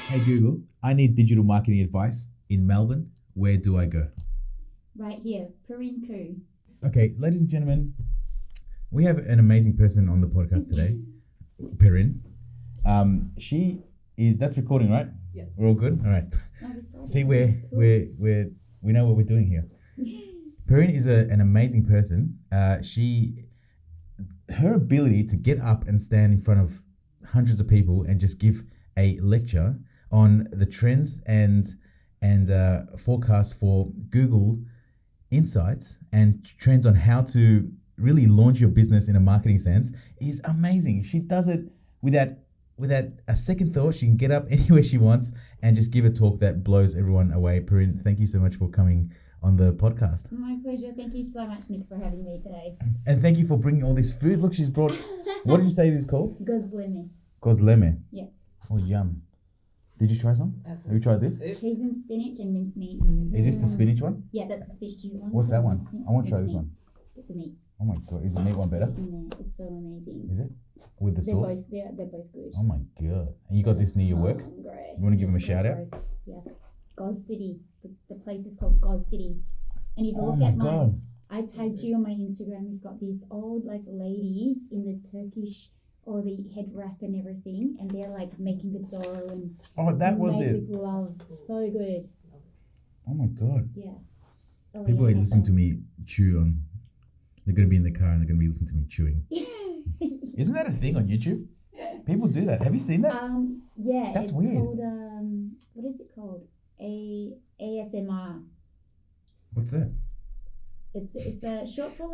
Hey Google, I need digital marketing advice in Melbourne. Where do I go? Right here, Perryn Khoo. Okay, ladies and gentlemen, we have an amazing person on the podcast today, Perryn. She is. That's recording, right? Yeah. We're all good. All right. See, we know what we're doing here. Perryn is an amazing person. Her ability to get up and stand in front of hundreds of people and just give a lecture on the trends and forecasts for Google insights and trends on how to really launch your business in a marketing sense is amazing. She does it without a second thought. She can get up anywhere she wants and just give a talk that blows everyone away. Perryn, thank you so much for coming on the podcast. My pleasure. Thank you so much, Nick, for having me today. And thank you for bringing all this food. Look, she's brought, what did you say this is called? Gozleme. Kozleme. Yeah. Oh, yum. Did you try some? Have you tried this? Cheese and spinach and mincemeat. Is this the spinach one? Yeah, that's the spinach one. What's that one? Mincemeat. I want to try this Mincemeat. one. Get the meat Oh my god, is the meat one better? in there. It's so amazing. Is it? With the sauce? They're both good. Oh my god. And you got this near your work? Great. You wanna give them a Just shout out? Road. Yes. Goz City. The place is called Goz City. And if you Oh look my at god. I tagged you on my Instagram. We've got these old ladies in the Turkish or the head wrap and everything, and they're making the dough and Oh, that was made it. with love. So good. Oh my god. Yeah. Oh, People yeah, are listening to me chew on. They're going to be in the car and they're going to be listening to me chewing. Isn't that a thing on YouTube? People do that. Have you seen that? Yeah. That's it's weird. Called, what is it called? ASMR. What's that? It's a short for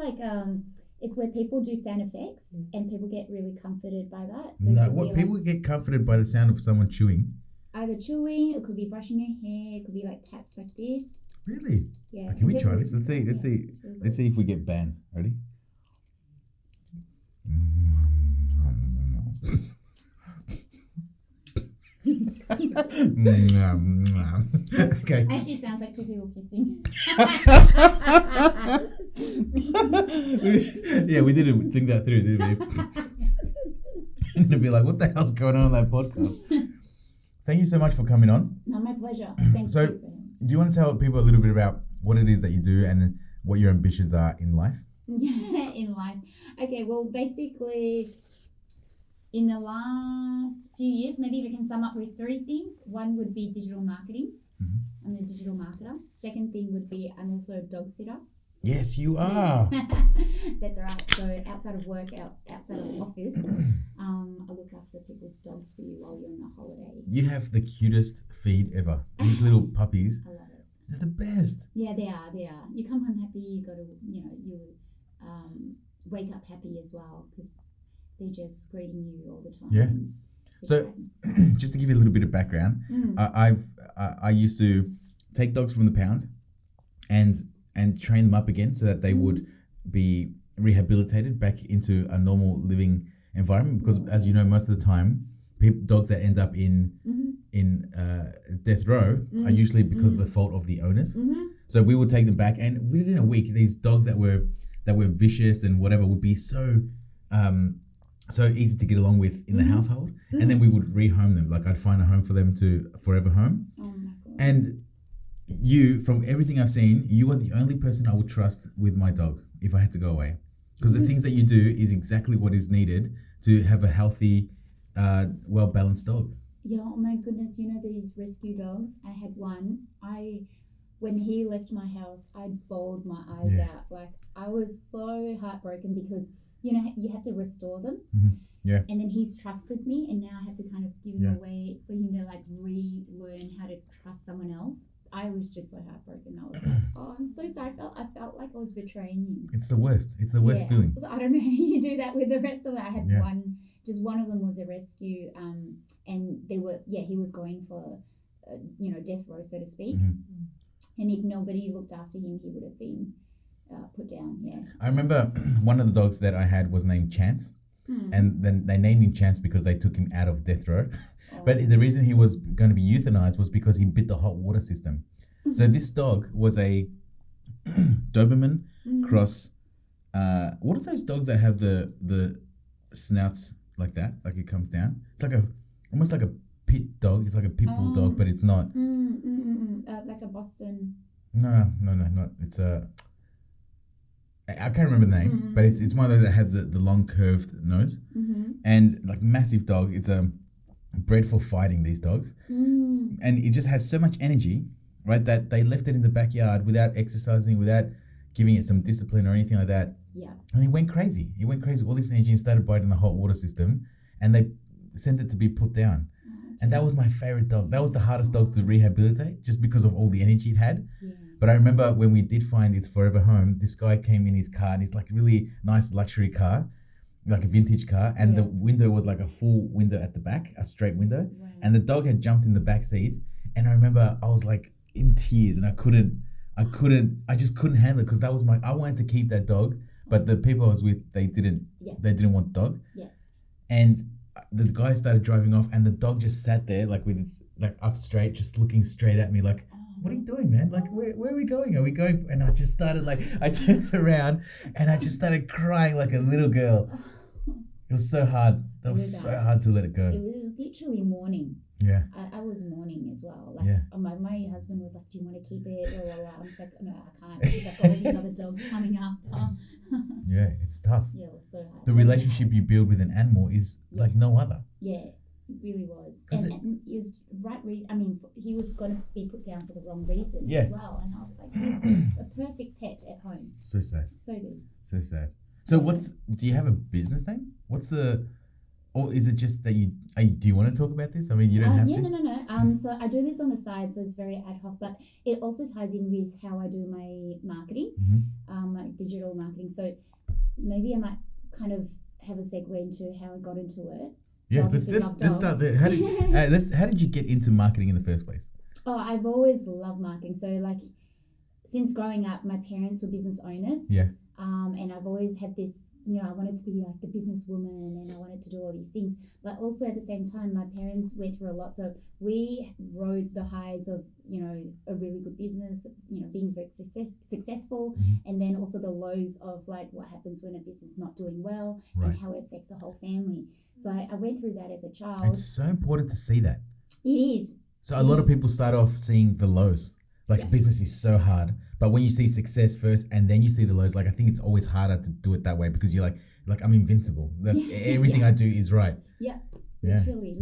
it's where people do sound effects and people get really comforted by that. So it No, could what be people get comforted by the sound of someone chewing. either chewing, it could be brushing your hair, it could be taps like this. Really? Yeah. Oh, can we and try people- this? Let's see. Let's yeah, see. it's really Let's good. see if we get banned. Ready? Okay. Actually sounds like two people kissing. Yeah, we didn't think that through, did we? And to be like, what the hell's going on that podcast? Thank you so much for coming on. No, my pleasure. Thanks. So- for having me. Do you want to tell people a little bit about what it is that you do and what your ambitions are in life? In life. Okay, well, basically, in the last few years, maybe we can sum up with three things. One would be digital marketing. Mhm. I'm a digital marketer. Second thing would be I'm also a dog sitter. Yes, you are. That's right. So outside of work, outside of office, I look after people's dogs for you while you're on a holiday. You have the cutest feed ever. These little puppies, I love it. they're the best. Yeah, they are. They are. You come home happy. You got to, you wake up happy as well because they're just greeting you all the time. Yeah. And it's So- exciting. Just to give you a little bit of background, I used to take dogs from the pound and train them up again so that they would be rehabilitated back into a normal living environment because as you know most of the time dogs that end up in death row are usually because of the fault of the owners. So we would take them back and within a week these dogs that were vicious and whatever would be so easy to get along with in the household, and then we would rehome them. I'd find a home for them to forever home. Oh my God. And you, from everything I've seen, you are the only person I would trust with my dog if I had to go away. Because the things that you do is exactly what is needed to have a healthy, well-balanced dog. Yeah, oh my goodness, these rescue dogs. I had one. When he left my house, I bawled my eyes Yeah. out. I was so heartbroken because you have to restore them. Yeah. And then he's trusted me, and now I have to kind of give him Yeah. away for him to relearn how to trust someone else. I was just so heartbroken. I was like, oh, I'm so sorry. I felt like I was betraying him. It's the worst. It's the worst feeling. So I don't know how you do that with the rest of it. I had Yeah. one of them was a rescue, and he was going for, death row, so to speak. Mhm. And if nobody looked after him, he would have been put down. Yeah. I remember one of the dogs that I had was named Chance, and then they named him Chance because they took him out of death row. But the reason he was going to be euthanized was because he bit the hot water system. So this dog was a Doberman cross. What are those dogs that have the snouts like that? Like it comes down? It's almost like a pit dog. It's like a pit bull dog, but it's not. Like a Boston. No, not. It's a. I can't remember the name, but it's one of those that has the long curved nose, and like massive dog. It's bred for fighting, these dogs, and it just has so much energy, right? That they left it in the backyard without exercising, without giving it some discipline or anything like that. Yeah. And it went crazy. It went crazy with all this energy and started biting the hot water system, and they sent it to be put down. And that was my favorite dog. That was the hardest dog to rehabilitate just because of all the energy it had. Yeah. But I remember when we did find its forever home, this guy came in his car, and it's like a really nice luxury car, like a vintage car. And the window was like a full window at the back, a straight window. Wow. And the dog had jumped in the back seat. And I remember I was like in tears, and I just couldn't handle it because that was I wanted to keep that dog. But the people I was with, they didn't want the dog. Yeah. And the guy started driving off, and the dog just sat there like with its like up straight, just looking straight at me like, what are you doing, man? Like, where are we going? Are we going? And I just started I turned around and I just started crying like a little girl. It was so hard. That was so hard to let it go. It was literally mourning. Yeah. I was mourning as well. Like, my husband was like, do you want to keep it? Blah, blah, blah. I'm just like, no, I can't, because I've got all these other dogs coming after. Yeah, it's tough. Yeah, it was so hard. The relationship you build with an animal is like no other. Yeah, it really was. And it was he was going to be put down for the wrong reasons as well. And I was like, a perfect pet at home. So sad. So good. So sad. So do you have a business name? Or is it just that do you want to talk about this? I mean, you don't have to. No. So I do this on the side, so it's very ad hoc, but it also ties in with how I do my marketing, my digital marketing. So maybe I might kind of have a segue into how I got into it. Yeah, let's start there. How did you get into marketing in the first place? Oh, I've always loved marketing. So like since growing up, my parents were business owners. Yeah. And I've always had this, I wanted to be like the businesswoman, and I wanted to do all these things. But also at the same time, my parents went through a lot. So we rode the highs of, a really good business, being very successful. And then also the lows of like what happens when a business is not doing well and how it affects the whole family. So I went through that as a child. It's so important to see that. It is. So a lot of people start off seeing the lows. Like business is so hard. But when you see success first and then you see the lows, like I think it's always harder to do it that way because you're like I'm invincible. Everything I do is right. Yeah. Yeah. Literally.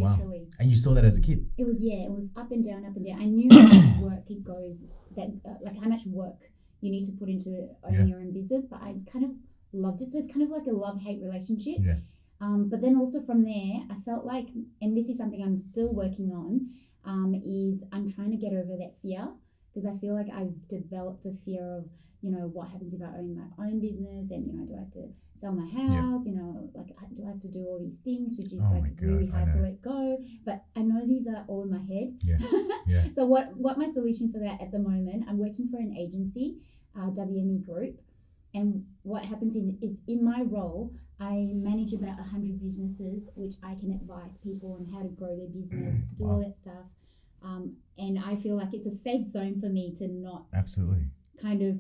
And you saw that as a kid? It was up and down. I knew how much work it goes, like how much work you need to put into owning your own business, but I kind of loved it. So it's kind of like a love-hate relationship. Yeah. But then also from there, I felt like, and this is something I'm still working on, is I'm trying to get over that fear. Because I feel like I've developed a fear of, what happens if I own my own business, and, do I have to sell my house, like do I have to do all these things, which is really hard to let go. But I know these are all in my head. Yeah. So what my solution for that at the moment, I'm working for an agency, WME Group. And what happens is in my role, I manage about 100 businesses, which I can advise people on how to grow their business, do all that stuff. And I feel like it's a safe zone for me to not kind of,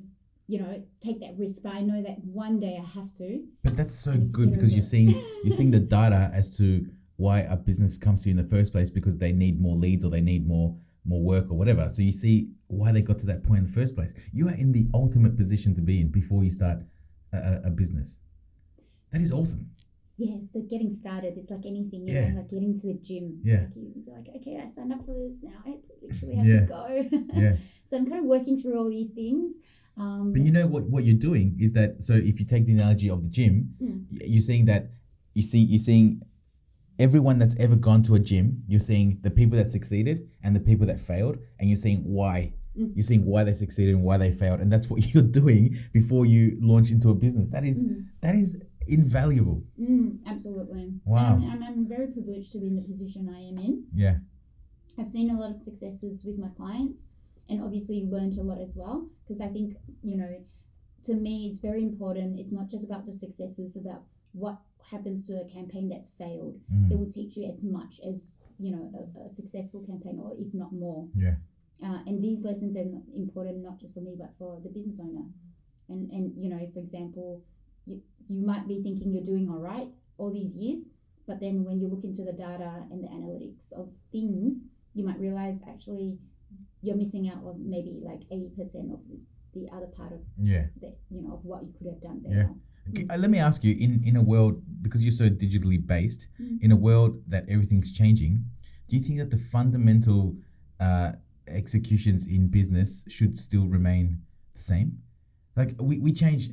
take that risk. But I know that one day I have to. But that's so good because you're seeing the data as to why a business comes to you in the first place, because they need more leads or they need more work or whatever. So you see why they got to that point in the first place. You are in the ultimate position to be in before you start a business. That is awesome. Yes, the getting started. It's like anything, like getting to the gym. Yeah. Like you're like, okay, I signed up for this now. I literally have to go. Yeah. So I'm kind of working through all these things. But you know what you're doing is that, so if you take the analogy of the gym, you're seeing that you're seeing everyone that's ever gone to a gym, you're seeing the people that succeeded and the people that failed, and you're seeing why. You're seeing why they succeeded and why they failed, and that's what you're doing before you launch into a business. That is invaluable. Absolutely. Wow. I'm very privileged to be in the position I am in. Yeah. I've seen a lot of successes with my clients, and obviously learned a lot as well, because I think, to me, it's very important. It's not just about the successes, about what happens to a campaign that's failed. It will teach you as much as, a successful campaign, or if not more. Yeah. And these lessons are important not just for me, but for the business owner. And for example, you might be thinking you're doing all right all these years, But then when you look into the data and the analytics of things, you might realize actually you're missing out on maybe like 80% of the other part of the, of what you could have done better. Let me ask you, in a world, because you're so digitally based, in a world that everything's changing, do you think that the fundamental executions in business should still remain the same? Like we change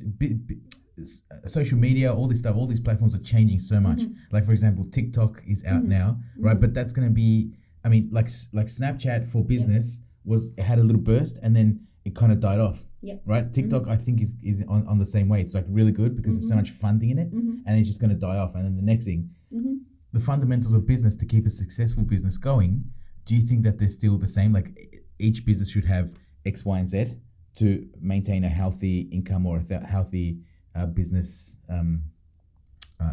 social media, all this stuff, all these platforms are changing so much. Like for example, TikTok is out now, right? But that's going to be, I mean, like Snapchat for business it had a little burst and then it kind of died off. Right? TikTok, I think is on the same way. It's like really good because there's so much funding in it, and it's just going to die off. And then the next thing, the fundamentals of business to keep a successful business going. Do you think that they're still the same? Like each business should have X, Y, and Z to maintain a healthy income or a healthy business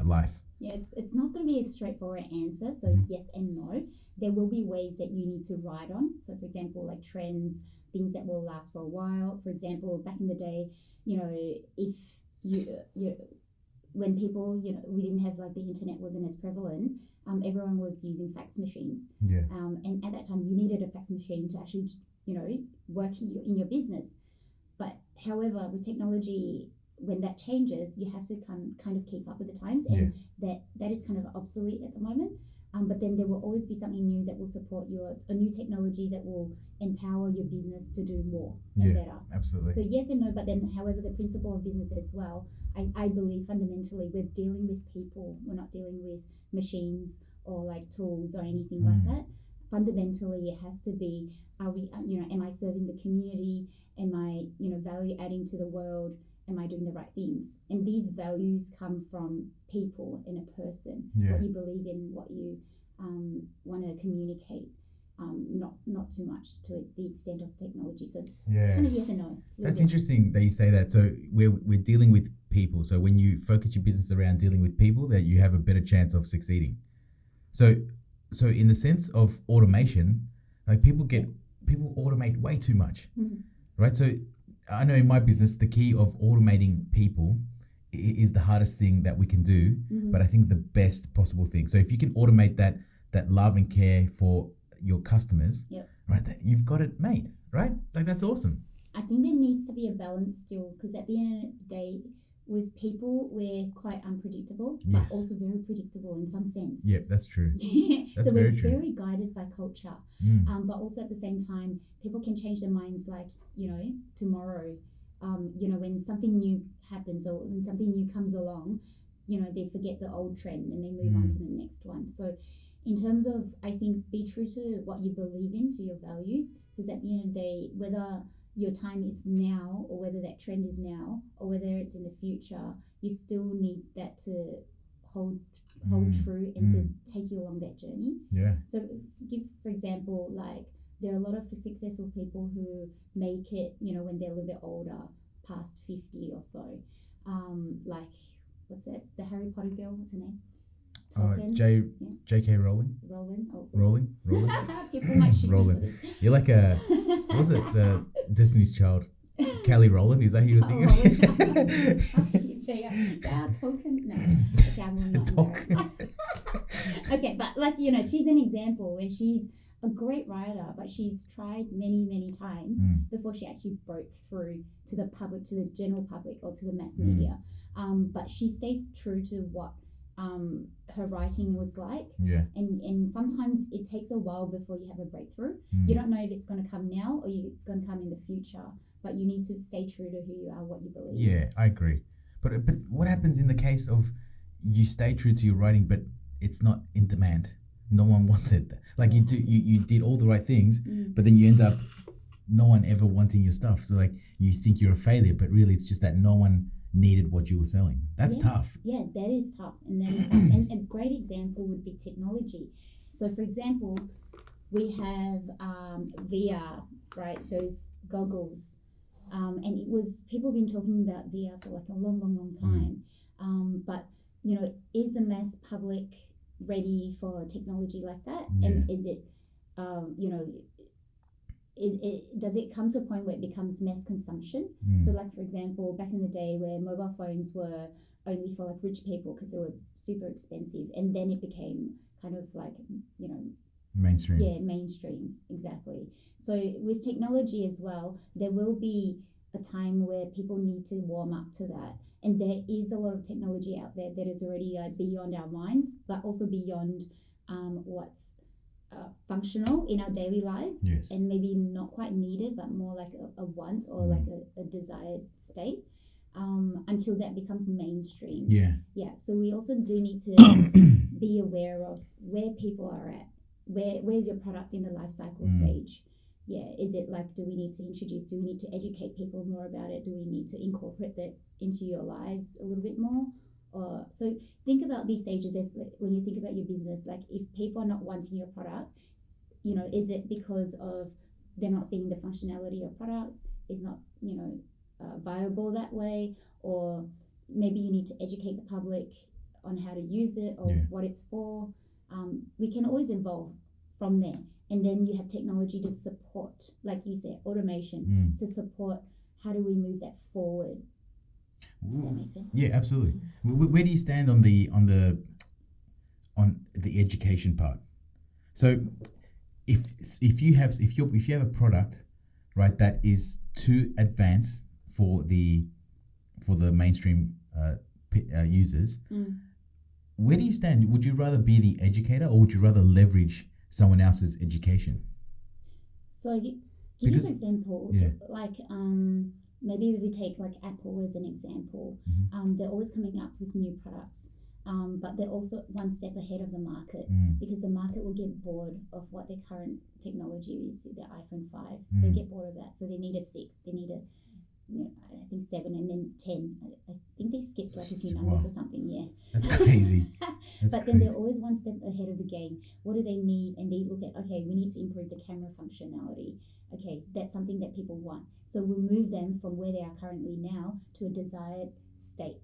life? Yeah, it's not going to be a straightforward answer. So yes and no. There will be waves that you need to ride on. So for example, like trends, things that will last for a while. For example, back in the day, if you when people, we didn't have like the internet wasn't as prevalent, everyone was using fax machines. And at that time, you needed a fax machine to actually, work in your business. But however, with technology, when that changes, you have to kind of keep up with the times, and that is kind of obsolete at the moment. But then there will always be something new that will support a new technology that will empower your business to do more and better. Absolutely. So yes and no, but then however the principle of business as well, I believe fundamentally we're dealing with people. We're not dealing with machines or like tools or anything like that. Fundamentally, it has to be, am I serving the community? Am I, value adding to the world? Am I doing the right things? And these values come from people and a person, what you believe in, what you want to communicate, not too much to the extent of technology. So kind of yes and no. That's interesting that you say that. So we're dealing with people. So when you focus your business around dealing with people, that you have a better chance of succeeding. So in the sense of automation, like people automate way too much, right? So I know in my business, the key of automating people is the hardest thing that we can do, but I think the best possible thing. So if you can automate that love and care for your customers, right, you've got it made, right? Like that's awesome. I think there needs to be a balance still, because at the end of the day, with people, we're quite unpredictable, but also very predictable in some sense. Yeah, that's true. That's so we're very guided by culture. But also at the same time, people can change their minds like, tomorrow, when something new happens or when something new comes along, they forget the old trend and they move on to the next one. So in terms of, I think, be true to what you believe in, to your values, because at the end of the day, whether your time is now or whether that trend is now or whether it's in the future, you still need that to hold true and to take you along that journey. So for example, like there are a lot of successful people who make it, when they're a little bit older, past 50 or so. Like, what's that? The Harry Potter girl, what's her name? J.K. Rowling. Rowling. People might shoot Rowling. me for this. You're like what was it? The Destiny's Child. Kelly Rowland, is that who you're thinking of? Tolkien. No. Okay, I'm not Okay, but like, she's an example where she's a great writer, but she's tried many, many times before she actually broke through to the public, to the general public or to the mass media. But she stayed true to what her writing was like, and sometimes it takes a while before you have a breakthrough. You don't know if it's going to come now or it's going to come in the future, but you need to stay true to who you are, what you believe. I agree. But what happens in the case of you stay true to your writing, but it's not in demand? No one wants it. Like you did all the right things, but then you end up no one ever wanting your stuff. So like you think you're a failure, but really it's just that no one needed what you were selling. That's tough. Yeah, that is tough. And that is tough. And a great example would be technology. So for example, we have VR, right? Those goggles. And it was, people have been talking about VR for like a long time. But, is the mass public ready for technology like that? And is it, does it come to a point where it becomes mass consumption? So like, for example, back in the day where mobile phones were only for like rich people because they were super expensive, and then it became kind of like, you know, mainstream. Yeah, mainstream, exactly. So with technology as well, there will be a time where people need to warm up to that. And there is a lot of technology out there that is already beyond our minds, but also beyond what's functional in our daily lives, Yes. and maybe not quite needed, but more like a want or like a desired state, until that becomes mainstream. Yeah. So we also do need to be aware of where people are at. Where's your product in the life cycle stage? Is it like, do we need to educate people more about it? Do we need to incorporate that into your lives a little bit more? So think about these stages as when you think about your business, like if people are not wanting your product, you know, is it because of they're not seeing the functionality of product is not, you know, viable that way, or maybe you need to educate the public on how to use it or what it's for. We can always evolve from there, and then you have technology to support, like you said, automation to support. How do we move that forward? Does that make sense? Yeah, absolutely. Where do you stand on the education part? So, if you have a product, right, that is too advanced for the mainstream users, where do you stand? Would you rather be the educator, or would you rather leverage someone else's education? So, give you an example, like maybe if we take like Apple as an example, they're always coming up with new products, but they're also one step ahead of the market, because the market will get bored of what their current technology is, the iPhone 5. They get bored of that, so they need a 6, they need a, you know, I think 7, and then 10. I think they skipped like a few numbers or something. That's crazy. But then they're always one step ahead of the game. What do they need? And they look at, okay, we need to improve the camera functionality. Okay, that's something that people want. So we'll move them from where they are currently now to a desired state.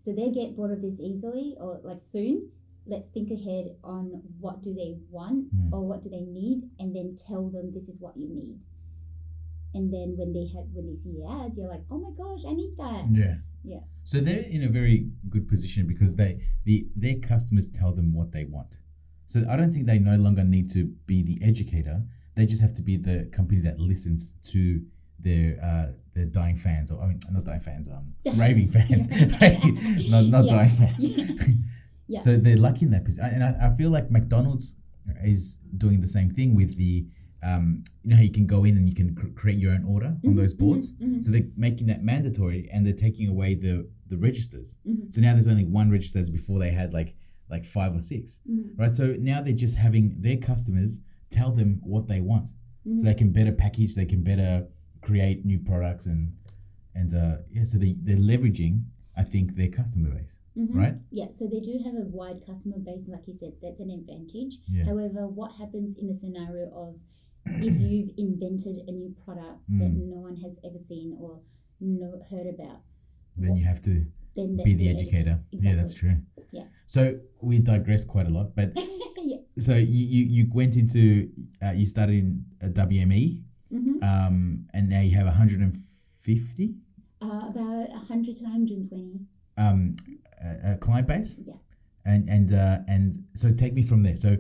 So they get bored of this easily, or like soon. Let's think ahead on what do they want or what do they need, and then tell them this is what you need. And then when they see the ad, you're like, oh my gosh, I need that. Yeah. So they're in a very good position because their customers tell them what they want. So I don't think they no longer need to be the educator. They just have to be the company that listens to their dying fans, or I mean, not dying fans, raving fans, not dying fans. So they're lucky in that position, and I feel like McDonald's is doing the same thing with the. You know how you can go in and you can create your own order on those boards. So they're making that mandatory, and they're taking away the registers. So now there's only one register, as before they had like 5 or 6, right? So now they're just having their customers tell them what they want, so they can better package, they can better create new products, and so they're leveraging, I think, their customer base. Right? Yeah, so they do have a wide customer base, and like you said, that's an advantage. However, what happens in the scenario of if you've invented a new product that no one has ever seen or heard about, then you have to be the educator. Exactly. Yeah, that's true. Yeah. So we digress quite a lot, but so you went into you started in a WME, and now you have 150. About 100 to 120. Client base. Yeah. And so take me from there. So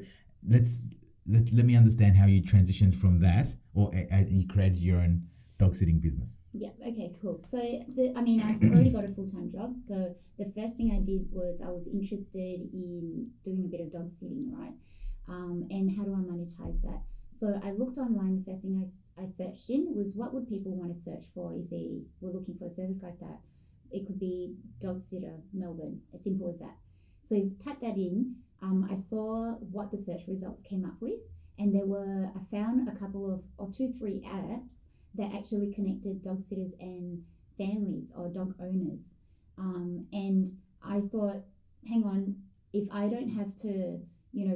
let me understand how you transitioned from that, or you created your own dog sitting business. Yeah. Okay. Cool. So I've already got a full-time job. So the first thing I did was I was interested in doing a bit of dog sitting, right? And how do I monetize that? So I looked online. The first thing I searched in was, what would people want to search for if they were looking for a service like that? It could be dog sitter, Melbourne, as simple as that. So you type that in. I saw what the search results came up with, and I found a couple of, or 2-3 apps that actually connected dog sitters and families or dog owners. And I thought, hang on, if I don't have to,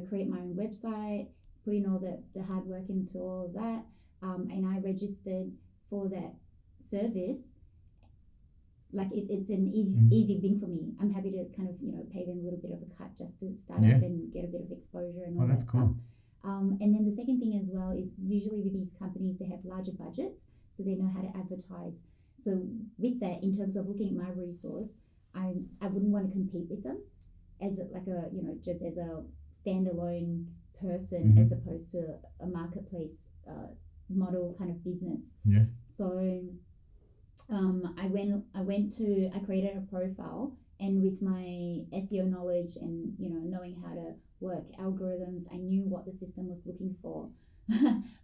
create my own website, put in all the hard work into all of that, and I registered for that service, like it's an easy win for me. I'm happy to kind of, pay them a little bit of a cut just to start up and get a bit of exposure and all that cool. And then the second thing as well is usually with these companies, they have larger budgets, so they know how to advertise. So with that, in terms of looking at my resource, I wouldn't want to compete with them as just as a standalone person, as opposed to a marketplace model kind of business. Yeah. So I created a profile, and with my SEO knowledge and knowing how to work algorithms, I knew what the system was looking for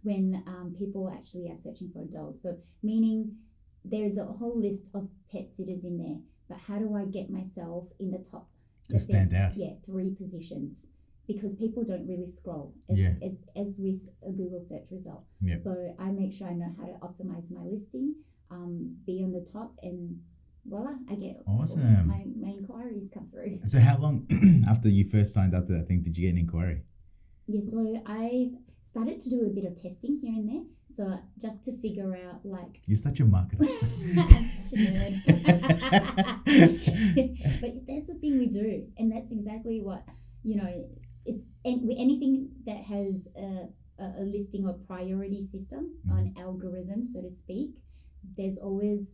when people actually are searching for a dog. So meaning there is a whole list of pet sitters in there, but how do I get myself in the top? To stand out. Yeah, 3 positions, because people don't really scroll as with a Google search result. Yeah. So I make sure I know how to optimize my listing, be on the top, and voila, I get awesome. My inquiries come through. So how long after you first signed up to that thing did you get an inquiry? Yeah, so I started to do a bit of testing here and there. So just to figure out, like... You're such a marketer. I'm such a nerd. But that's the thing we do. And that's exactly what, it's anything that has a listing or priority system, an algorithm, so to speak, there's always...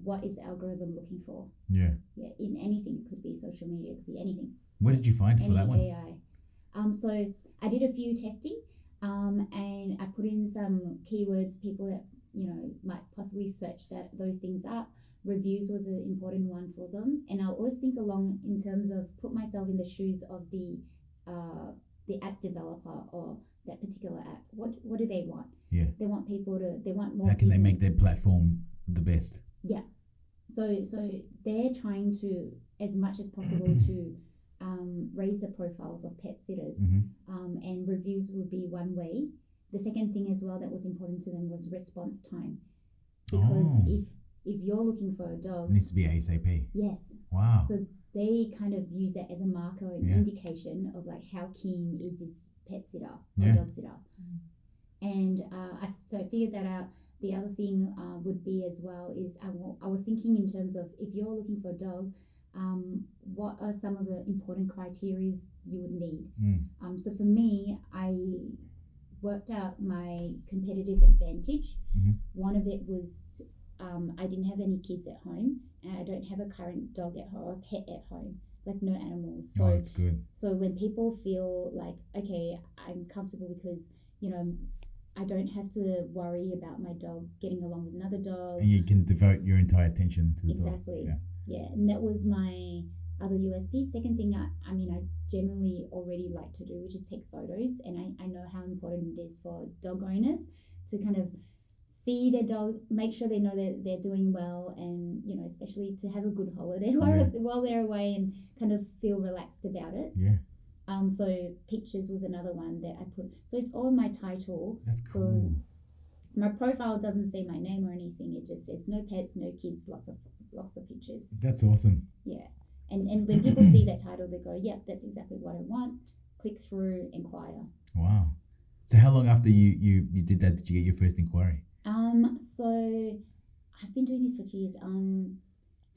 what is the algorithm looking for? Yeah. Yeah, in anything. It could be social media, it could be anything. What did you find for that one? AI. So I did a few testing, and I put in some keywords, people that, might possibly search those things up. Reviews was an important one for them. And I always think along in terms of put myself in the shoes of the app developer or that particular app. What do they want? Yeah. They want more. How can they make their platform the best? Yeah. So they're trying to, as much as possible, to raise the profiles of pet sitters, and reviews would be one way. The second thing as well that was important to them was response time, because if you're looking for a dog, it needs to be ASAP. Yes. Wow. So they kind of use that as a marker, an indication of like how keen is this pet sitter or dog sitter. And I figured that out. The other thing would be as well is I was thinking in terms of if you're looking for a dog, what are some of the important criteria you would need? So for me, I worked out my competitive advantage. One of it was I didn't have any kids at home, and I don't have a current dog at home or a pet at home, like no animals. So that's good. So when people feel like, okay, I'm comfortable because, I don't have to worry about my dog getting along with another dog. And you can devote your entire attention to the dog. Exactly. Yeah. And that was my other USP. Second thing, I generally already like to do, which is take photos. And I know how important it is for dog owners to kind of see their dog, make sure they know that they're doing well, and, especially to have a good holiday while they're away and kind of feel relaxed about it. Yeah. So pictures was another one that I put. So it's all in my title. That's cool. So my profile doesn't say my name or anything. It just says no pets, no kids, lots of pictures. That's awesome. Yeah. And when people see that title, they go, yep, that's exactly what I want. Click through, inquire. Wow. So how long after you did that did you get your first inquiry? So I've been doing this for 2 years.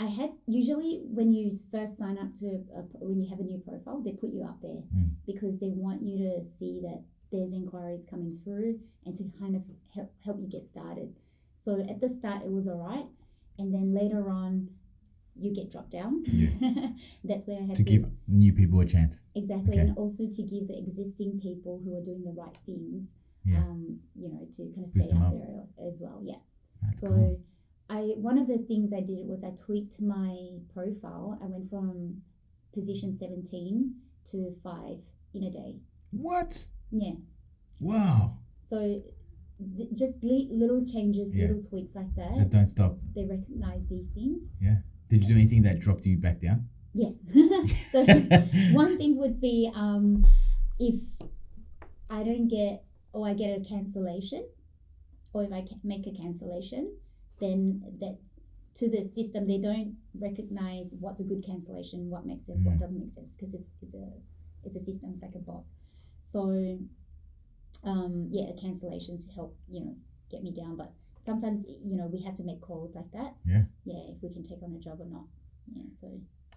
I had usually when you first sign up to when you have a new profile, they put you up there because they want you to see that there's inquiries coming through and to kind of help you get started. So at the start it was all right, and then later on you get dropped down. Yeah. That's where I had to give new people a chance. Exactly, okay. And also to give the existing people who are doing the right things, to kind of stay out there as well. Yeah. That's so cool. One of the things I did was I tweaked my profile. I went from position 17 to 5 in a day. What? Yeah. Wow. So just little changes, little tweaks like that. So don't stop. They recognize these things. Yeah. Did you do anything that dropped you back down? Yes. So one thing would be if I don't get, or I get a cancellation, or if I make a cancellation, then that to the system they don't recognize what's a good cancellation, what makes sense, what doesn't make sense, because it's a system, it's like a bot. So cancellations help get me down, but sometimes we have to make calls like that. Yeah. If we can take on a job or not. Yeah, so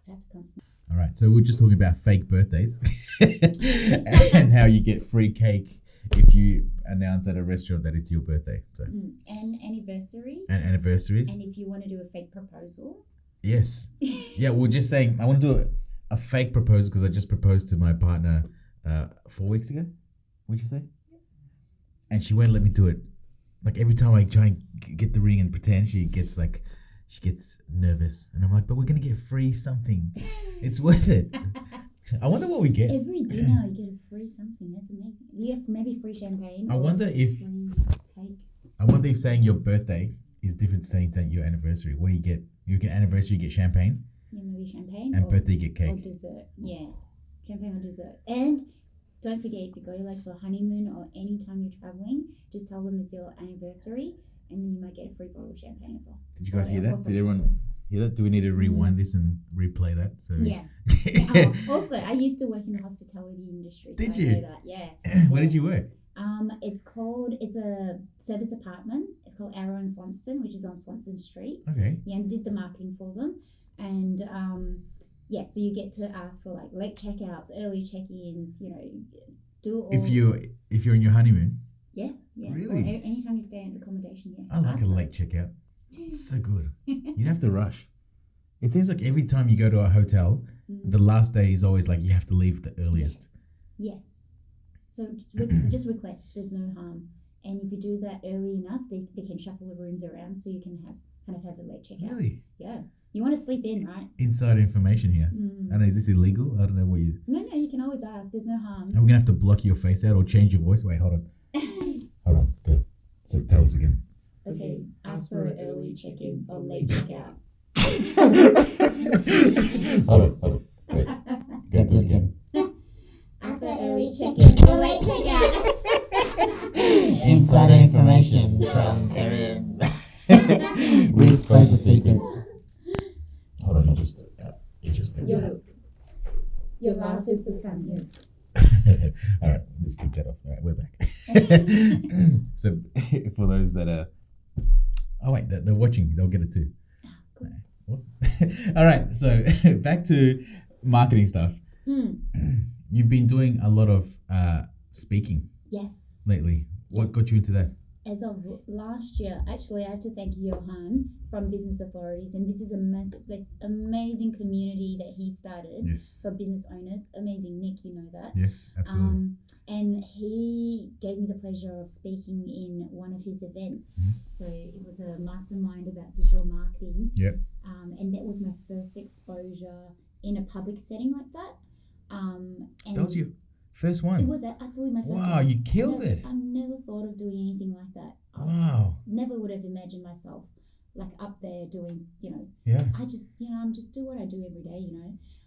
I have to constantly. All right, so we're just talking about fake birthdays and how you get free cake if you announce at a restaurant that it's your birthday. So And anniversary. and anniversaries. And if you want to do a fake proposal. Yes. Yeah, we're just saying I want to do a fake proposal because I just proposed to my partner 4 weeks ago. What'd you say? And she won't let me do it. Like every time I try and get the ring and pretend, she gets nervous, and I'm like, but we're gonna get free something. It's worth it. I wonder what we get. Every dinner you get a free something. That's amazing. Yeah, maybe free champagne. I wonder if saying your birthday is different to saying your anniversary. What do you get? You get anniversary, you get champagne. Yeah, maybe champagne. And birthday, you get cake. Or dessert. Yeah, champagne or dessert. And don't forget, if you go like for a honeymoon or any time you're traveling, just tell them it's your anniversary, and then you might get a free bottle of champagne as well. Did you guys hear that? Did everyone hear that? Do we need to rewind this and replay that? So yeah. Also, I used to work in the hospitality industry. So did I you? know that. Yeah. Where did you work? It's a service apartment. It's called Arrow in Swanston, which is on Swanston Street. Okay. Yeah, and did the marketing for them, and yeah, so you get to ask for like late checkouts, early check-ins. You know, do it all. If you're in your honeymoon. Yeah. Really? So anytime you stay in accommodation, yeah. I like a late checkout. It's so good. You don't have to rush. It seems like every time you go to a hotel, the last day is always like you have to leave the earliest. Yeah. So just request. There's no harm. And if you do that early enough, they can shuffle the rooms around so you can have a late checkout. Really? Yeah. You want to sleep in, right? Inside information here. I don't know, is this illegal? I don't know what you... No, you can always ask. There's no harm. Are we going to have to block your face out or change your voice? Wait, hold on. Hold on. Good. So tell us again. Okay. Ask for an early check-in or late checkout. Hold on. Wait. Go do it again. Ask for early check-in or late checkout. Insider information from Perryn. We expose the secrets. Hold on, you just Your laugh is the funniest. All right, let's keep that off. All right, we're back. So for those that are, they're watching, they'll get it too. Cool. Awesome. All right, so back to marketing stuff. You've been doing a lot of speaking. Yes. Lately. What got you into that? As of last year, actually, I have to thank Johan from Business Authorities, and this is a amazing community that he started for business owners. Amazing, Nick, you know that. Yes, absolutely. And he gave me the pleasure of speaking in one of his events. So it was a mastermind about digital marketing. Yep. And that was my first exposure in a public setting like that. And that was your first one? It was absolutely my first one. Wow, you killed it. I never thought of doing anything like that. Wow. Never would have imagined myself like up there doing, Yeah. I just, I'm just do what I do every day,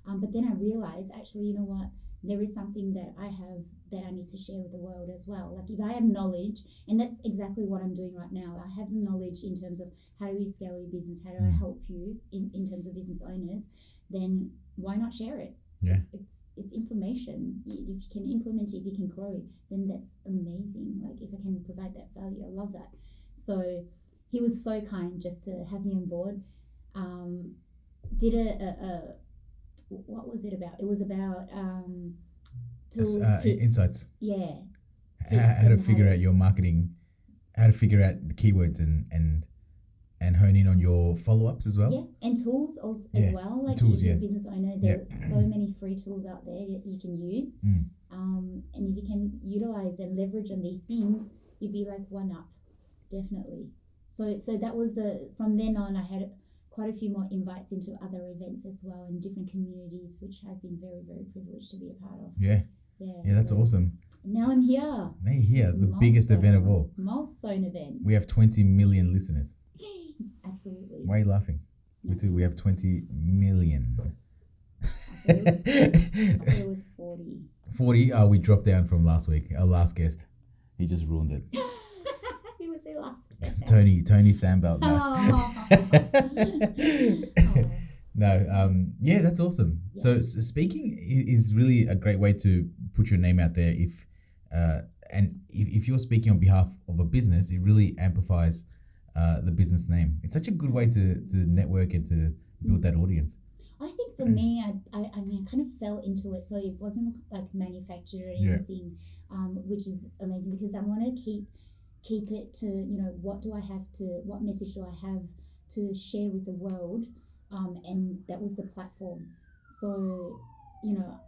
But then I realized actually, you know what? There is something that I have that I need to share with the world as well. Like if I have knowledge, and that's exactly what I'm doing right now. I have the knowledge in terms of how do you scale your business? How do I help you in terms of business owners? Then why not share it? Yeah. It's information. If you can implement it, if you can grow it, then that's amazing. Like if I can provide that value, I love that. So he was so kind just to have me on board. Did what was it about? It was about tools, tips. Insights. Yeah. How to figure out your marketing, how to figure out the keywords and hone in on your follow-ups as well. Yeah, and tools as well. Like tools, if you're a business owner, there's so many free tools out there that you can use. And if you can utilize and leverage on these things, you'd be like one up, definitely. So that was from then on, I had quite a few more invites into other events as well in different communities, which I've been very, very privileged to be a part of. Yeah, that's awesome. Now I'm here. Now you're here, the biggest event of all. Milestone event. We have 20 million listeners. Absolutely. Why are you laughing? We have 20 million. I thought it was 40. 40? We dropped down from last week. Our last guest. He just ruined it. Who was the last guest? Tony Sambelt. No. Yeah, that's awesome. Yeah. So speaking is really a great way to put your name out there. If you're speaking on behalf of a business, it really amplifies the business name. It's such a good way to network and to build that audience. for me, I mean, I kind of fell into it, so it wasn't like manufactured or anything, which is amazing because I want to keep it to, you know, what message do I have to share with the world, and that was the platform. So, you know,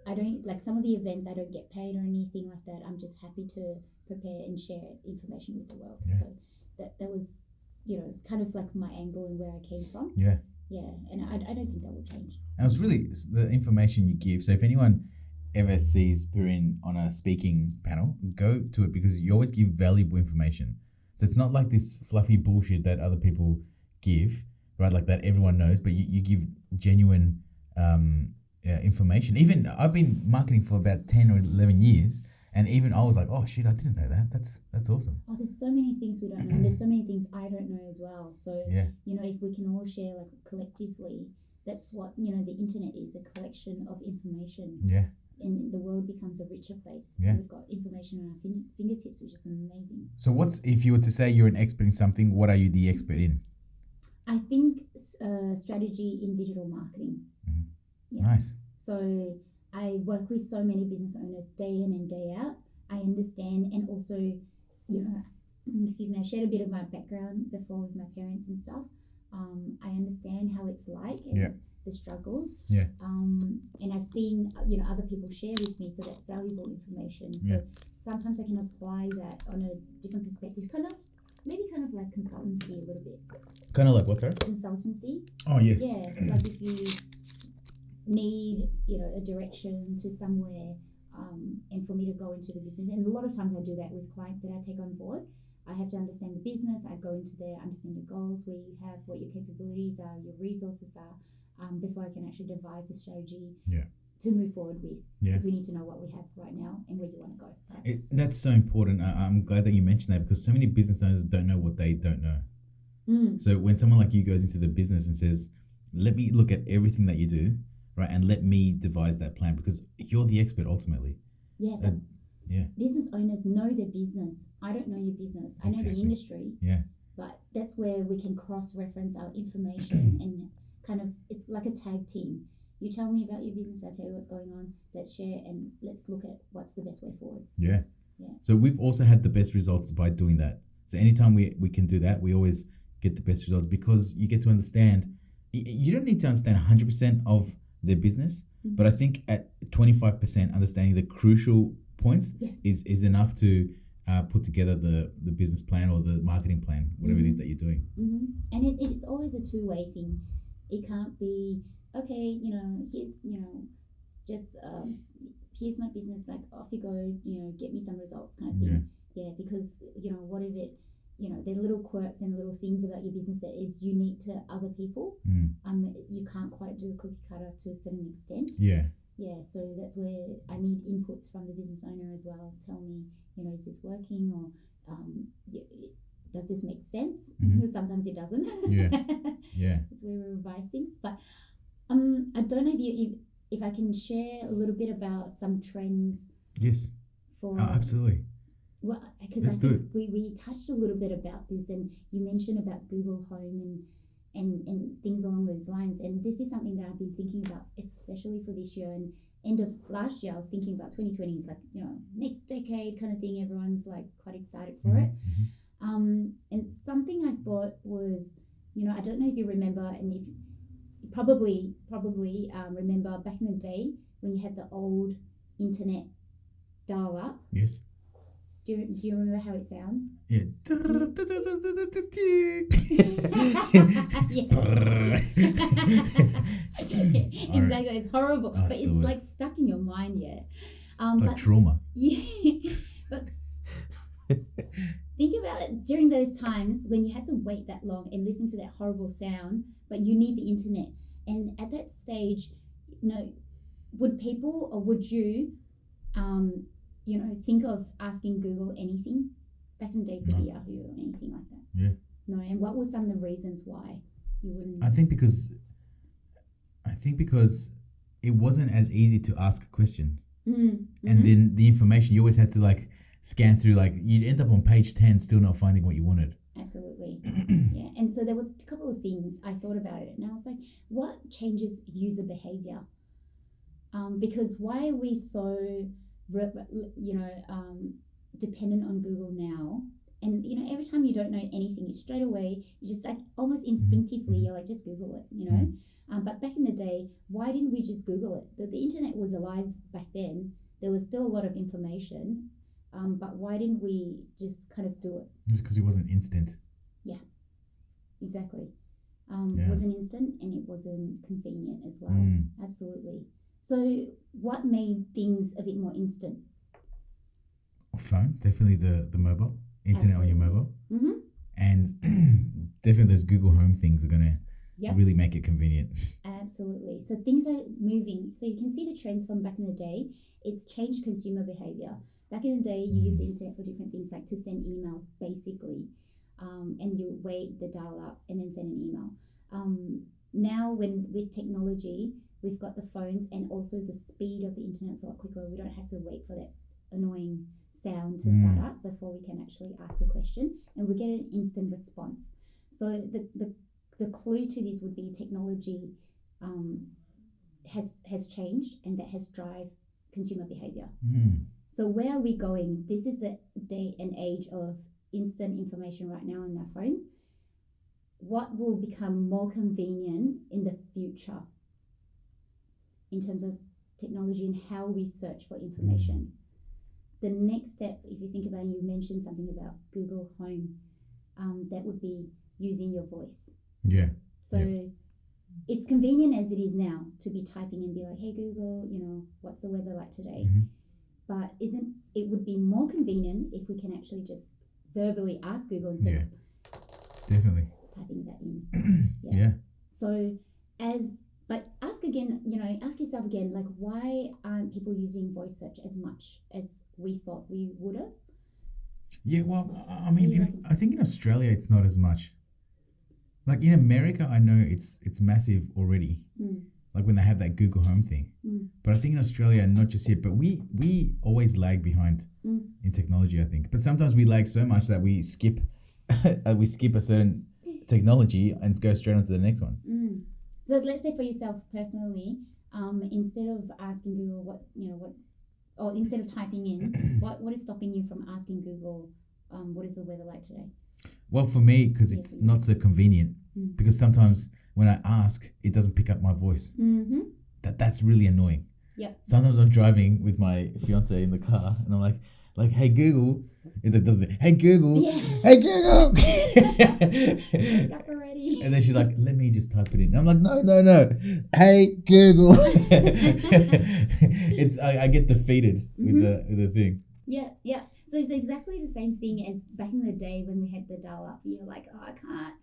I don't like some of the events. I don't get paid or anything like that. I'm just happy to prepare and share information with the world. Yeah. So that was, you know, kind of like my angle and where I came from. Yeah. Yeah, and I don't think that will change. And it was really the information you give. So if anyone ever sees Perryn on a speaking panel, go to it because you always give valuable information. So it's not like this fluffy bullshit that other people give, right? Like that everyone knows, but you give genuine information. Even I've been marketing for about 10 or 11 years, and even I was like, oh shit, I didn't know that. That's awesome. Oh, there's so many things we don't know. And there's so many things I don't know as well. So, yeah, you know, if we can all share like collectively, that's what, you know, the internet is, a collection of information. Yeah. And the world becomes a richer place. Yeah. And we've got information on our fingertips, which is amazing. So if you were to say you're an expert in something, what are you the expert in? I think strategy in digital marketing. Mm-hmm. Yeah. Nice. So I work with so many business owners day in and day out. I understand, and also, you know, excuse me, I shared a bit of my background before with my parents and stuff. I understand how it's like and the struggles. Yeah. And I've seen, you know, other people share with me, so that's valuable information. So sometimes I can apply that on a different perspective, maybe kind of like consultancy a little bit. Kind of like what, sorry? Consultancy. Oh, yes. Yeah, like if you need, you know, a direction to somewhere, and for me to go into the business, and a lot of times I do that with clients that I take on board. I have to understand the business. I go into there, understand your goals, where you have, what your capabilities are, your resources are, before I can actually devise a strategy to move forward with. Because we need to know what we have right now and where you want to go. Right? That's so important. I'm glad that you mentioned that because so many business owners don't know what they don't know. So when someone like you goes into the business and says, let me look at everything that you do, right, and let me devise that plan because you're the expert ultimately. Business owners know their business. I don't know your business. I know the industry. But that's where we can cross-reference our information and kind of, it's like a tag team. You tell me about your business, I tell you what's going on. Let's share and let's look at what's the best way forward. So we've also had the best results by doing that. So anytime we can do that, we always get the best results because you get to understand. You don't need to understand 100% of their business, but I think at 25% understanding the crucial points is enough to put together the business plan or the marketing plan, whatever it is that you're doing. And it's always a two-way thing. It can't be, okay, you know, here's, you know, just here's my business, like off you go, you know, get me some results kind of thing. Because, you know, what if it, you know, there are little quirks and little things about your business that is unique to other people. You can't quite do a cookie cutter to a certain extent. So that's where I need inputs from the business owner as well. Tell me, you know, is this working, or does this make sense? Because sometimes it doesn't. That's where we revise things. But I don't know if I can share a little bit about some trends. Yes. Absolutely. Well, because I think we touched a little bit about this, and you mentioned about Google Home and things along those lines. And this is something that I've been thinking about, especially for this year. And end of last year, I was thinking about 2020 is like, you know, next decade kind of thing. Everyone's like quite excited for it. And something I thought was, you know, I don't know if you remember, and if you probably remember back in the day when you had the old internet dial-up. Yes. Do you remember how it sounds? Yeah. Exactly. It's horrible, but it's like stuck in your mind. It's like trauma. But think about it during those times when you had to wait that long and listen to that horrible sound, but you need the internet. And at that stage, you know, would people, or would you, you know, think of asking Google anything? Back in the day, could be Yahoo or anything like that. No, and what were some of the reasons why you wouldn't? I think because it wasn't as easy to ask a question. And then the information, you always had to like scan through, like you'd end up on page 10 still not finding what you wanted. Absolutely. Yeah. And so there was a couple of things I thought about it, and I was like, what changes user behavior? Because why are we so, dependent on Google now? And every time you don't know anything, you straight away you just like almost instinctively you're like, just Google it. But back in the day, why didn't we just Google it? The internet was alive back then. There was still a lot of information, but why didn't we just kind of do it? Just because it wasn't instant. Yeah, exactly. It wasn't instant and it wasn't convenient as well. Absolutely. So what made things a bit more instant? Phone, definitely the mobile. Internet on your mobile. Mm-hmm. And definitely those Google Home things are going to really make it convenient. Absolutely. So things are moving. So you can see the trends from back in the day. It's changed consumer behavior. Back in the day, you used the internet for different things, like to send emails, basically. And you wait the dial up and then send an email. Now, with technology, we've got the phones, and also the speed of the internet's a lot quicker. We don't have to wait for that annoying sound to start up before we can actually ask a question, and we get an instant response. So the clue to this would be technology has changed, and that has drive consumer behavior. So where are we going? This is the day and age of instant information right now on our phones. What will become more convenient in the future in terms of technology and how we search for information? The next step, if you think about it, you mentioned something about Google Home, that would be using your voice. Yeah. So it's convenient as it is now to be typing and be like, hey Google, what's the weather like today? But it would be more convenient if we can actually just verbally ask Google instead of definitely typing that in. Yeah. So but ask yourself again, like, why aren't people using voice search as much as we thought we would have? Yeah, well, I mean, I think in Australia it's not as much. Like in America, I know it's massive already. Like when they have that Google Home thing. But I think in Australia, not just yet, but we always lag behind in technology, I think. But sometimes we lag so much that we skip a certain technology and go straight on to the next one. So let's say for yourself personally, instead of asking Google or instead of typing in, what is stopping you from asking Google, what is the weather like today? Well, for me, because it's not so convenient. Because sometimes when I ask, it doesn't pick up my voice. That's really annoying. Yep. Sometimes I'm driving with my fiance in the car, and I'm like, hey Google, it doesn't. Hey Google, hey Google. Wake up already. And then she's like, let me just type it in. And I'm like, no. Hey Google. I get defeated with the thing. Yeah. So it's exactly the same thing as back in the day when we had the dial up. You're like, oh, I can't.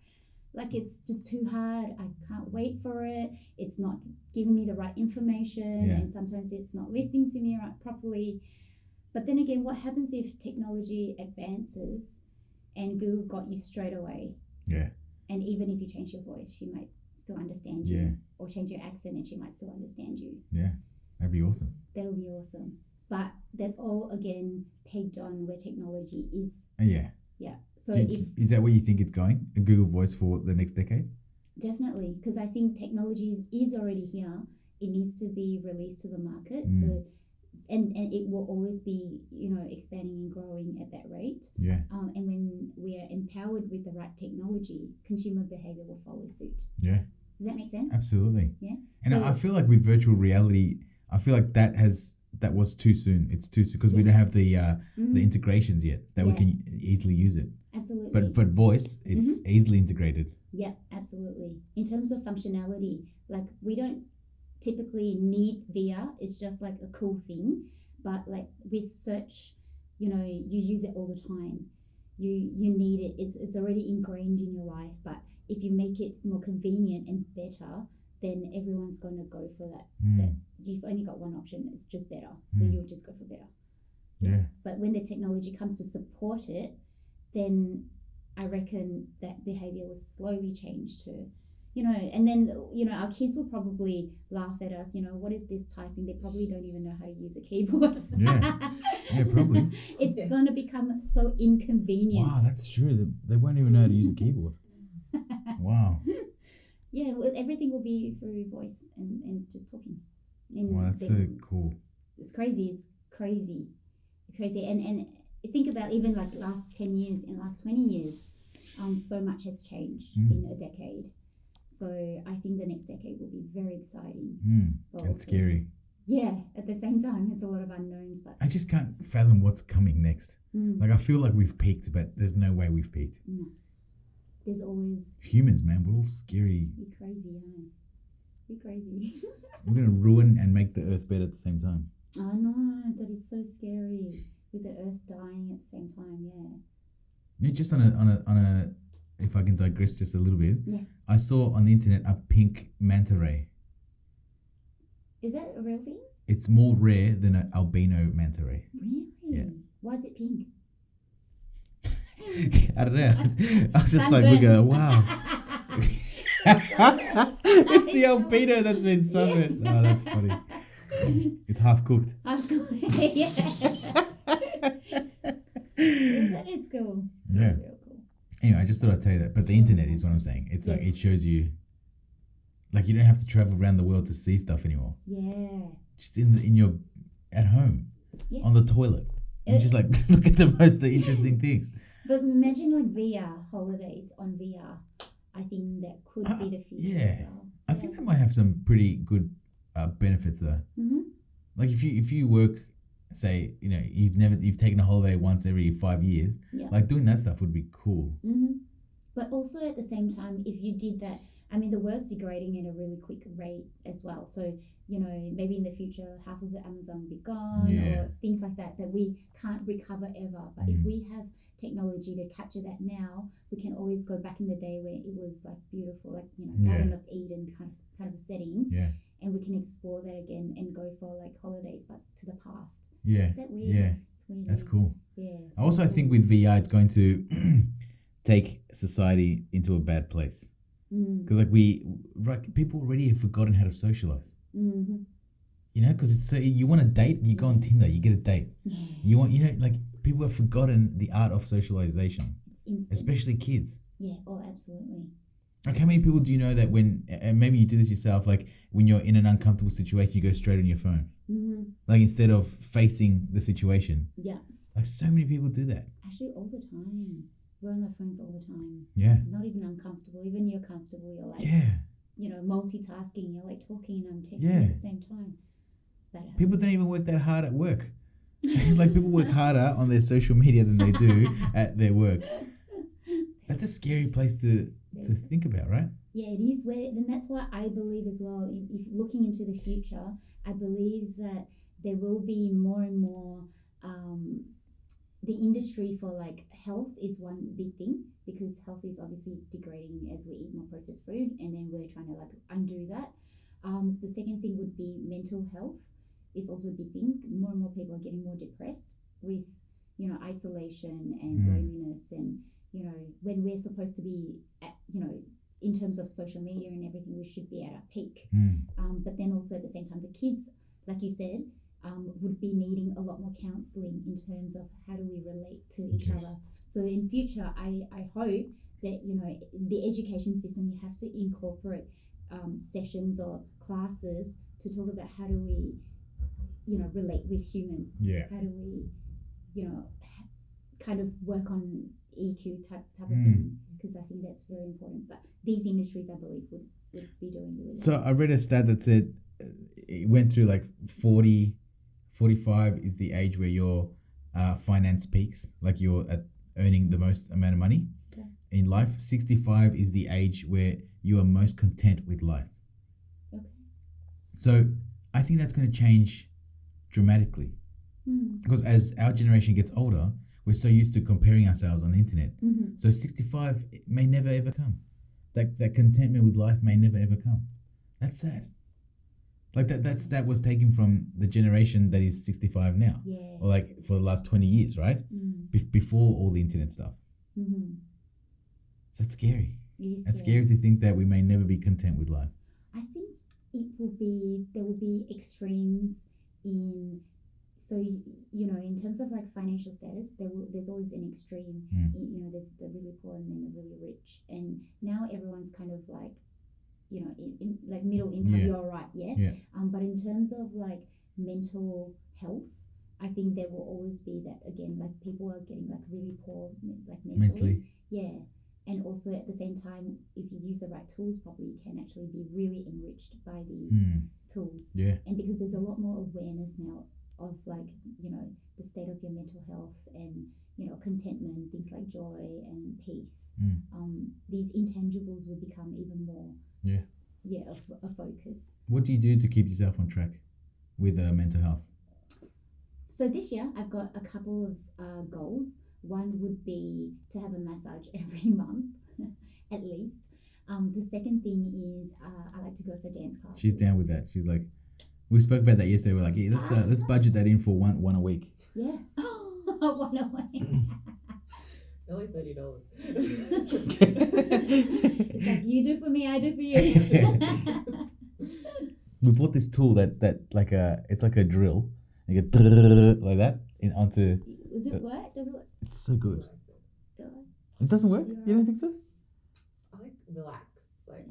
Like, it's just too hard. I can't wait for it. It's not giving me the right information, and sometimes it's not listening to me properly. But then again, what happens if technology advances and Google got you straight away? Yeah. And even if you change your voice, she might still understand you. Or change your accent and she might still understand you. Yeah, that'd be awesome. That'll be awesome. But that's all, again, pegged on where technology is. Yeah. Yeah. So is that where you think it's going? A Google Voice for the next decade? Definitely, because I think technology is already here. It needs to be released to the market. So, and it will always be, expanding and growing at that rate. Yeah. And when we are empowered with the right technology, consumer behavior will follow suit. Yeah. Does that make sense? Absolutely. Yeah. And I feel like with virtual reality, I feel like that was too soon. It's too soon because we don't have the integrations yet that we can easily use it. Absolutely. But voice, it's easily integrated. Yeah, absolutely. In terms of functionality, like, we don't typically need VR. It's just like a cool thing. But like with search, you use it all the time. You need it. It's already ingrained in your life. But if you make it more convenient and better, then everyone's going to go for that. That you've only got one option. It's just better. So you'll just go for better. Yeah. But when the technology comes to support it, then I reckon that behavior will slowly change to, you know, and then, you know, our kids will probably laugh at us, you know, what is this typing? They probably don't even know how to use a keyboard. Yeah, probably. It's going to become so inconvenient. Wow, that's true. They won't even know how to use a keyboard. Wow. Yeah, well, everything will be through voice and just talking. And Wow, that's so cool. It's crazy. And think about even like last 10 years and last 20 years, so much has changed in a decade. So I think the next decade will be very exciting. And scary. Yeah, at the same time, there's a lot of unknowns. But I just can't fathom what's coming next. Like, I feel like we've peaked, but there's no way we've peaked. No. There's always... Humans, man, we're all scary. We're crazy, huh? We're crazy. We're going to ruin and make the earth better at the same time. Oh, no, that is so scary. With the earth dying at the same time, Yeah, just on a if I can digress just a little bit. Yeah. I saw on the internet a pink manta ray. Is that a real thing? It's more rare than an albino manta ray. Really? Yeah. Why is it pink? I don't know. I was just like, look at it. Wow. It's the albino that's been sunburned. Oh, that's funny. It's half cooked. Half cooked. Yeah. That is cool. Yeah. That's real cool. Anyway, I just thought I'd tell you that. But the internet is what I'm saying. It's like, it shows you, like, you don't have to travel around the world to see stuff anymore. Yeah. Just in your, at home, on the toilet. You just like, look at the interesting things. But imagine like VR, holidays on VR. I think that could be the future as well. I think that might have some pretty good benefits though. Like if you work, say, you know, you've taken a holiday once every 5 years, like doing that stuff would be cool. But also at the same time, if you did that, I mean, the world's degrading at a really quick rate as well. So, you know, maybe in the future, half of the Amazon will be gone or things like that we can't recover ever. But if we have technology to capture that now, we can always go back in the day where it was like beautiful, like, you know, Garden of Eden kind of a setting. Yeah. And we can explore that again and go for like holidays, but to the past. Yeah. Is that weird? Yeah. It's weird. That's cool. Yeah. Also, I think with VR, it's going to take society into a bad place. Because like people already have forgotten how to socialize. You know, because it's so, you want a date, you go on Tinder, you get a date. You want, you know, like people have forgotten the art of socialization, especially kids. Yeah, oh, absolutely. Like how many people do you know that when, and maybe you do this yourself, like when you're in an uncomfortable situation, you go straight on your phone, like instead of facing the situation. Yeah. Like so many people do that. Actually, all the time. We're on our phones all the time. Yeah. Not even uncomfortable. Even you're comfortable, you're like, you know, multitasking. You're like talking and texting at the same time. It's better. People don't even work that hard at work. Like people work harder on their social media than they do at their work. That's a scary place to think about, right? Yeah, it is. And that's why I believe as well, if looking into the future, I believe that there will be more and more the industry for like health is one big thing, because health is obviously degrading as we eat more processed food, and then we're trying to like undo that. The second thing would be mental health is also a big thing. More and more people are getting more depressed with, you know, isolation and loneliness, and, you know, when we're supposed to be at, you know, in terms of social media and everything, we should be at our peak. But then also at the same time, the kids, like you said, would be needing a lot more counselling in terms of how do we relate to each other. So in future, I hope that, you know, the education system, you have to incorporate sessions or classes to talk about how do we, you know, relate with humans. How do we, you know, kind of work on EQ type of thing, because I think that's very important. But these industries, I believe, would be doing really well. So I read a stat that said it went through like 45 is the age where your finance peaks, like you're earning the most amount of money in life. 65 is the age where you are most content with life. So I think that's going to change dramatically, because as our generation gets older, we're so used to comparing ourselves on the internet. So 65 may never ever come. That contentment with life may never ever come. That's sad. Like that was taken from the generation that is 65 now, or like for the last 20 years, right? Before all the internet stuff. So that's scary. It is It's scary to think that we may never be content with life. I think there will be extremes in, so you know, in terms of like financial status, there's always an extreme. You know, there's the really poor and then the really rich, and now everyone's kind of like, you know, in like middle income. You're all right, yeah. But in terms of like mental health, I think there will always be that again. Like people are getting like really poor, like mentally. Yeah. And also at the same time, if you use the right tools properly, you can actually be really enriched by these tools. Yeah. And because there's a lot more awareness now of like, you know, the state of your mental health and, you know, contentment, things like joy and peace. These intangibles will become even more a focus. What do you do to keep yourself on track with mental health? So this year I've got a couple of goals. One would be to have a massage every month, at least. The second thing is I like to go for dance classes. She's down with that. She's like, we spoke about that yesterday. We're like, yeah, let's budget that in for one a week. Yeah, one a week. Only $30. It's like you do for me, I do for you. We bought this tool that like it's like a drill. You go like that onto. Does it work? Does it work? It's so good. It doesn't work? You don't think so? I like relax. Like,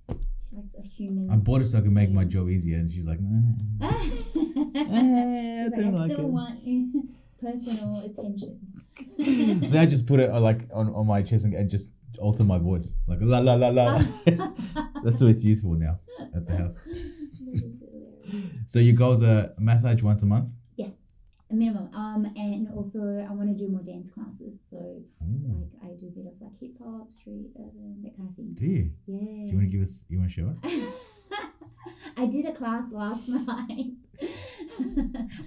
she likes a human. I bought it so I can make my job easier, and she's like, she's like, I still want personal attention. So I just put it on my chest and just alter my voice, like la la la la. That's what it's used for now at the house. So your goals are massage once a month? Yeah, a minimum. And also I want to do more dance classes. So like I do a bit of like hip hop, street, urban, that kind of thing. Do you? Yeah. Do you want to you want to show us? I did a class last night.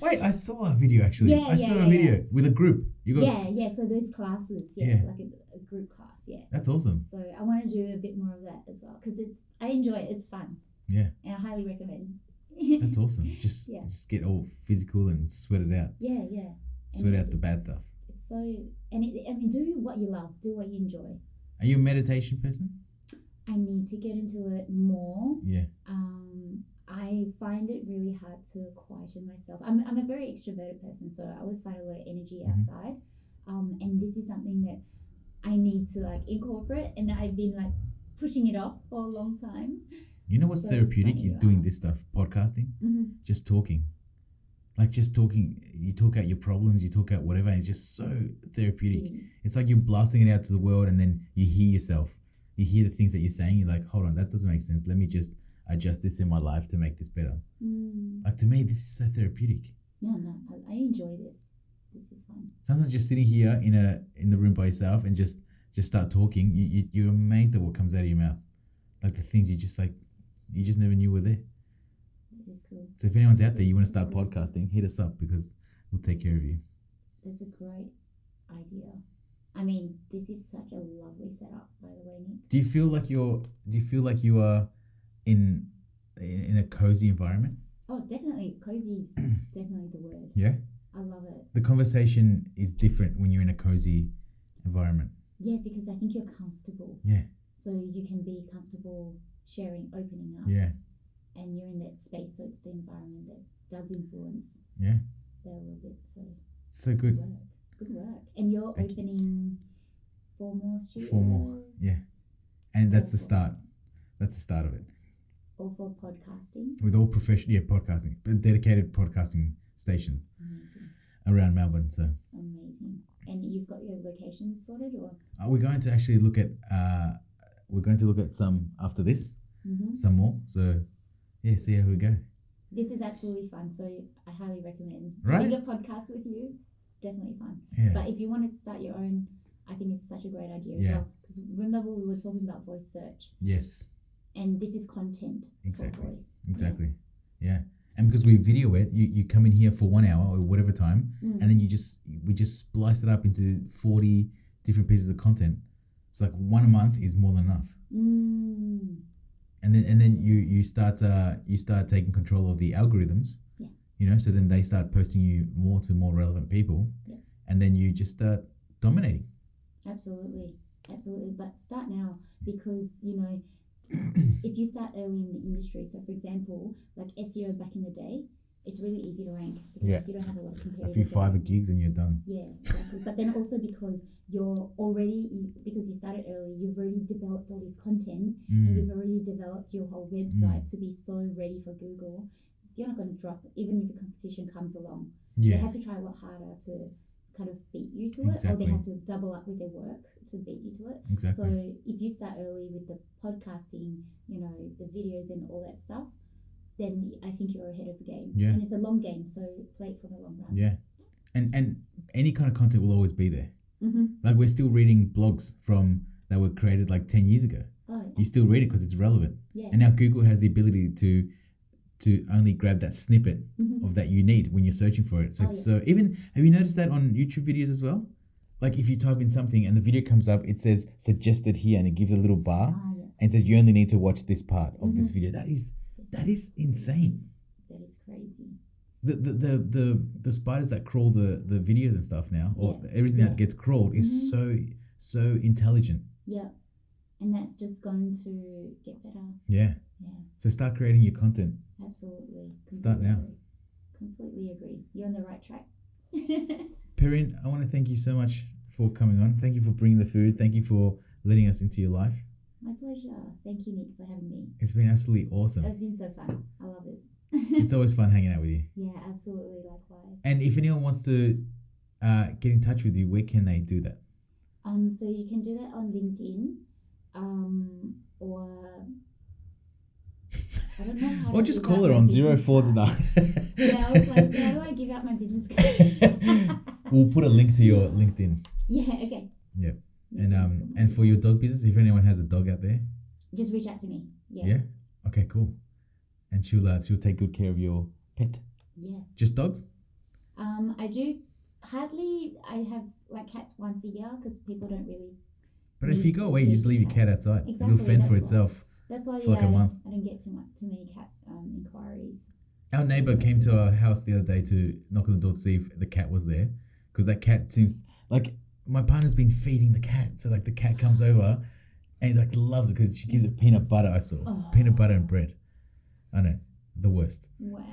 Wait, I saw a video actually. I saw a video with a group. You got So those classes, like a group class, That's awesome. So I want to do a bit more of that as well because I enjoy it. It's fun. Yeah. And I highly recommend. That's awesome. Just get all physical and sweat it out. Yeah. Sweat out the bad stuff. It's so, and do what you love. Do what you enjoy. Are you a meditation person? I need to get into it more. Yeah. I find it really hard to quieten myself. I'm a very extroverted person, so I always find a lot of energy outside. And this is something that I need to like incorporate, and I've been like pushing it off for a long time. You know what's therapeutic is doing this stuff, podcasting, just talking. Like just talking, you talk out your problems, you talk out whatever, and it's just so therapeutic. It's like you're blasting it out to the world, and then you hear yourself. You hear the things that you're saying, you're like, hold on, that doesn't make sense. Let me just adjust this in my life to make this better. Like to me, this is so therapeutic. No, I enjoy this. This is fun. Sometimes just sitting here in the room by yourself and just start talking, you're amazed at what comes out of your mouth. Like the things you just never knew were there. That is cool. So if anyone's out there, you want to start podcasting, hit us up because we'll take care of you. That's a great idea. I mean, this is such a lovely setup, by the way, Nick. Do you feel like you are in a cozy environment? Oh, definitely. Cozy is definitely the word. Yeah? I love it. The conversation is different when you're in a cozy environment. Yeah, because I think you're comfortable. Yeah. So you can be comfortable sharing, opening up. Yeah. And you're in that space, so it's the environment that does influence. Yeah. That a little bit. So. So good. Good work. And you're opening 4 more studios? 4 more. Yeah. And that's the start. That's the start of it. All for podcasting? With all professional, podcasting, dedicated podcasting stations. Amazing. Around Melbourne. So amazing. And you've got your location sorted, or? We're going to actually look at. We're going to look at some after this. Some more. So see how we go. This is absolutely fun. So I highly recommend having a podcast with you. Definitely fun. Yeah. But if you wanted to start your own, I think it's such a great idea as well. Because remember we were talking about voice search. Yes. And this is content for voice. Exactly. Yeah. And because we video it, you come in here for 1 hour or whatever time, and then we just splice it up into 40 different pieces of content. It's like 1 a month is more than enough. And then you start taking control of the algorithms. Yeah. You know, so then they start posting you more to more relevant people, and then you just start dominating. Absolutely. Absolutely, but start now because if you start early in the industry. So, for example, like SEO back in the day, it's really easy to rank because you don't have a lot of competitors. A few Fiverr gigs and you're done. Yeah, exactly. But then also because because you started early, you've already developed all this content and you've already developed your whole website to be so ready for Google. You're not going to drop even if the competition comes along. They have to try a lot harder to kind of beat you to it, or they have to double up with their work to beat you to it. Exactly. So if you start early with the podcasting, the videos and all that stuff, then I think you're ahead of the game. Yeah. And it's a long game, so play it for the long run. Yeah. And any kind of content will always be there. Mm-hmm. Like we're still reading blogs that were created like 10 years ago. Oh, yeah. You still read it because it's relevant. Yeah. And now Google has the ability to only grab that snippet of that you need when you're searching for it. So even, have you noticed that on YouTube videos as well? Like if you type in something and the video comes up, it says suggested here and it gives a little bar and says you only need to watch this part of this video. That is insane. That is crazy. The spiders that crawl the videos and stuff now, or everything that gets crawled is so intelligent. Yeah. And that's just going to get better. Yeah. Yeah. So start creating your content. Absolutely. Start now. Completely agree. You're on the right track. Perryn, I want to thank you so much for coming on. Thank you for bringing the food. Thank you for letting us into your life. My pleasure. Thank you, Nick, for having me. It's been absolutely awesome. It's been so fun. I love this. It's always fun hanging out with you. Yeah, absolutely. Likewise. And if anyone wants to get in touch with you, where can they do that? So you can do that on LinkedIn, or I don't know how. Or just call her on 049. Yeah, I was like, how do I give out my business card? We'll put a link to your LinkedIn. Yeah. Okay. Yeah. And for your dog business, if anyone has a dog out there, just reach out to me. Yeah. Yeah. Okay. Cool. And she'll take good care of your pet. Yes. Just dogs? I do hardly. I have like cats once a year because people don't really. But if you go away, you just leave your cat outside. Exactly, It'll fend for itself. That's why for like a month. I don't get too many cat inquiries. Our neighbor came to our house the other day to knock on the door to see if the cat was there, because that cat seems like my partner's been feeding the cat. So like the cat comes over and like loves it because she gives it peanut butter. I saw peanut butter and bread. I know, the worst. Wow.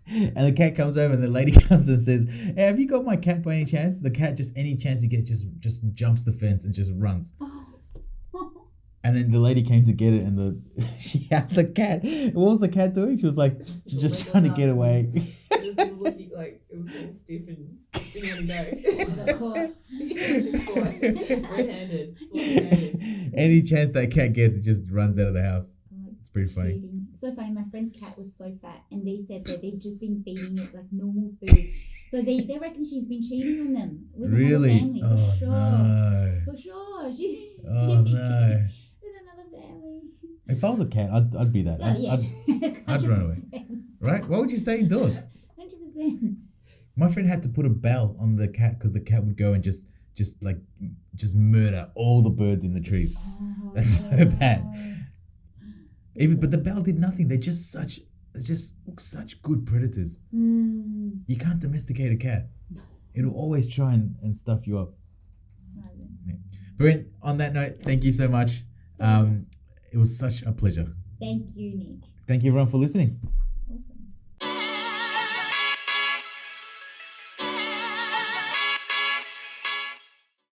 And the cat comes over and the lady comes and says, "Hey, have you got my cat by any chance?" The cat just any chance he gets just jumps the fence and just runs. And then the lady came to get it and she had the cat. What was the cat doing? She was like just trying to get away. It was looking like it was all stiff and didn't want to go. Red-handed. Any chance that cat gets, it just runs out of the house. It's pretty funny. Cheating. So funny. My friend's cat was so fat, and they said that they've just been feeding it like normal food. So they reckon she's been cheating on them with Really? another family. Oh, for sure. no. For sure. She's Oh, cheating no. with another family. If I was a cat, I'd be that. Oh, yeah. I'd run away. Right? Why would you stay indoors? 100%. My friend had to put a bell on the cat because the cat would go and just murder all the birds in the trees. Oh, That's so bad. But the bell did nothing. They're just such good predators. You can't domesticate a cat. It'll always try and stuff you up. Yeah. Perryn, on that note, thank you so much. It was such a pleasure. Thank you, Nick. Thank you everyone for listening.